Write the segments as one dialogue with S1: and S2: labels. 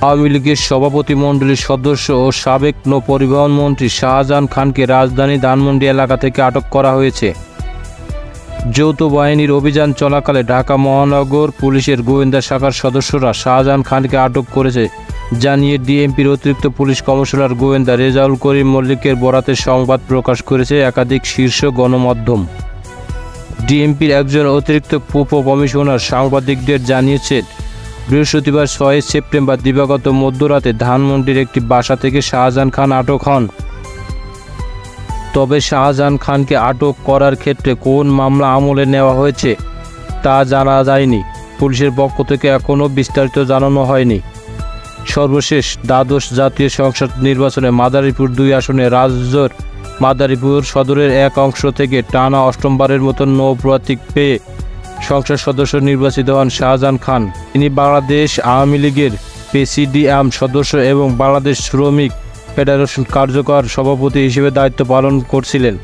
S1: আওয়ামী লীগের সভাপতিমণ্ডলীর সদস্য ও সাবেক নৌপরিবহন মন্ত্রী শাহজাহান খানকে রাজধানী ধানমন্ডি এলাকা থেকে আটক করা হয়েছে। যৌথ বাহিনীর অভিযান চলাকালে ঢাকা মহানগর পুলিশের গোয়েন্দা শাখার সদস্যরা শাহজাহান খানকে আটক করেছে জানিয়ে ডিএমপির অতিরিক্ত পুলিশ কমিশনার গোয়েন্দা রেজাউল করিম মল্লিকের বরাতে সংবাদ প্রকাশ করেছে একাধিক শীর্ষ গণমাধ্যম। ডিএমপির একজন অতিরিক্ত উপ কমিশনার সাংবাদিকদের জানিয়েছেন, বৃহস্পতিবার 6 সেপ্টেম্বর দিবাগত মধ্যরাতে ধানমন্ডির একটি বাসা থেকে শাহজাহান খান আটক হন। তবে শাহজাহান খানকে আটক করার ক্ষেত্রে কোন মামলা আমলে নেওয়া হয়েছে তা জানা যায়নি। পুলিশের পক্ষ থেকে এখনও বিস্তারিত জানানো হয়নি। সর্বশেষ দ্বাদশ জাতীয় সংসদ নির্বাচনে মাদারীপুর 2 আসনে রাজ্যের মাদারীপুর সদরের এক অংশ থেকে টানা অষ্টমবারের মতো নৌ প্রতীক পেয়ে সংসদ সদস্য নির্বাচিত হন শাহজাহান খান। তিনি বাংলাদেশ আওয়ামী লীগের প্রেসিডিয়াম সদস্য এবং বাংলাদেশ শ্রমিক ফেডারেশন কার্যকর সভাপতি হিসেবে দায়িত্ব পালন করছিলেন।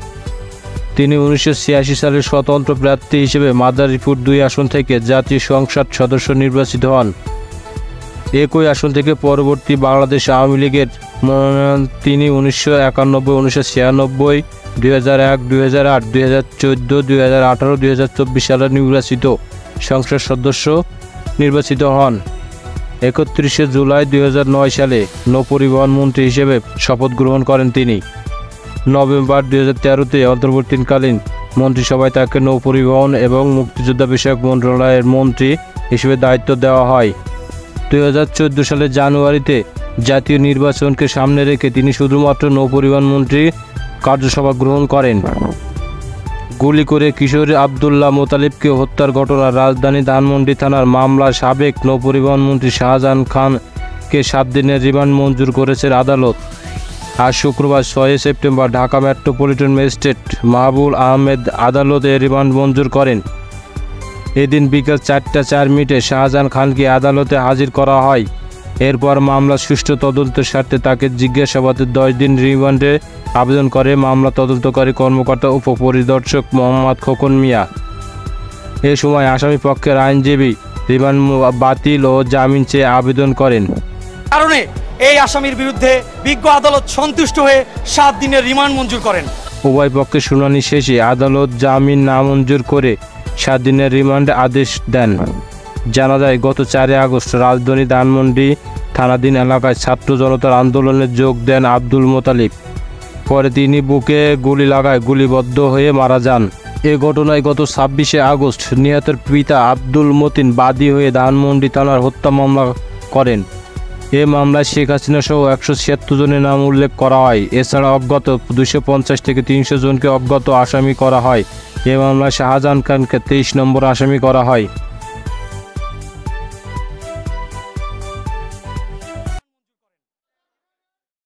S1: তিনি 1986 সালে স্বতন্ত্র প্রার্থী হিসেবে মাদারীপুর 2 আসন থেকে জাতীয় সংসদ সদস্য নির্বাচিত হন। একই আসন থেকে পরবর্তী বাংলাদেশ আওয়ামী লীগের মনোনয়ন তিনি 1991, 1996, 2001, 2008, 2014, 2018, 2024 সালে নির্বাচিত সংসদ সদস্য নির্বাচিত হন। 31 জুলাই 2009 সালে নৌপরিবহন মন্ত্রী হিসেবে শপথ গ্রহণ করেন তিনি। নভেম্বর 2013-তে অন্তর্বর্তীকালীন মন্ত্রিসভায় তাকে নৌপরিবহন এবং মুক্তিযোদ্ধা বিষয়ক মন্ত্রণালয়ের মন্ত্রী হিসেবে দায়িত্ব দেওয়া হয়। 2014 সালের জানুয়ারিতে জাতীয় নির্বাচনকে সামনে রেখে তিনি শুধুমাত্র নৌপরিবহন মন্ত্রী কার্যসভা গ্রহণ করেন। গুলি করে কিশোর আবদুল্লাহ মোতালিবকে হত্যার ঘটনা রাজধানী ধানমন্ডি থানার মামলা সাবেক নৌপরিবহন মন্ত্রী শাহজাহান খানকে 7 দিনের রিমান্ড মঞ্জুর করেছে আদালত। আজ শুক্রবার 6 সেপ্টেম্বর ঢাকা মেট্রোপলিটন ম্যাজিস্ট্রেট মাহবুব আহমেদ আদালতে রিমান্ড মঞ্জুর করেন। এদিন বিকেল 4টা 4 মিনিটে শাহজাহান খানকে আদালতে হাজির করা হয়। এরপর মামলা সুষ্ঠু তদন্তের স্বার্থে তাকে জিজ্ঞাসাবাদে 10 দিন রিমান্ডে আবেদন করে মামলা তদন্তকারী কর্মকর্তা উপপরিদর্শক মোহাম্মদ খোকন মিয়া। এ সময় আসামি পক্ষের আইনজীবী রিমান্ড বাতিল ও জামিন চেয়ে আবেদন করেন।
S2: কারণে এই আসামির বিরুদ্ধে বিজ্ঞ আদালত সন্তুষ্ট হয়ে 7 দিনের রিমান্ড মঞ্জুর করেন।
S1: উভয় পক্ষের শুনানি শেষে আদালত জামিন নামঞ্জুর করে 7 দিনের রিমান্ড আদেশ দেন। জানা যায়, গত 4 আগস্ট রাজধানী ধানমন্ডি থানাধীন এলাকায় ছাত্র জনতার আন্দোলনে যোগ দেন আব্দুল মোতালিব। পরে তিনি বুকে গুলি লাগায় গুলিবদ্ধ হয়ে মারা যান। এ ঘটনায় গত 26 আগস্ট নিহতের পিতা আব্দুল মতিন বাদী হয়ে ধানমন্ডি থানার হত্যা মামলা করেন। এ মামলায় শেখ হাসিনা সহ 176 জনের নাম উল্লেখ করা হয়। এছাড়া অজ্ঞাত 250 থেকে 300 জনকে অজ্ঞাত আসামি করা হয়। এ মামলায় শাহজাহান খানকে 23 নম্বর আসামি করা হয়।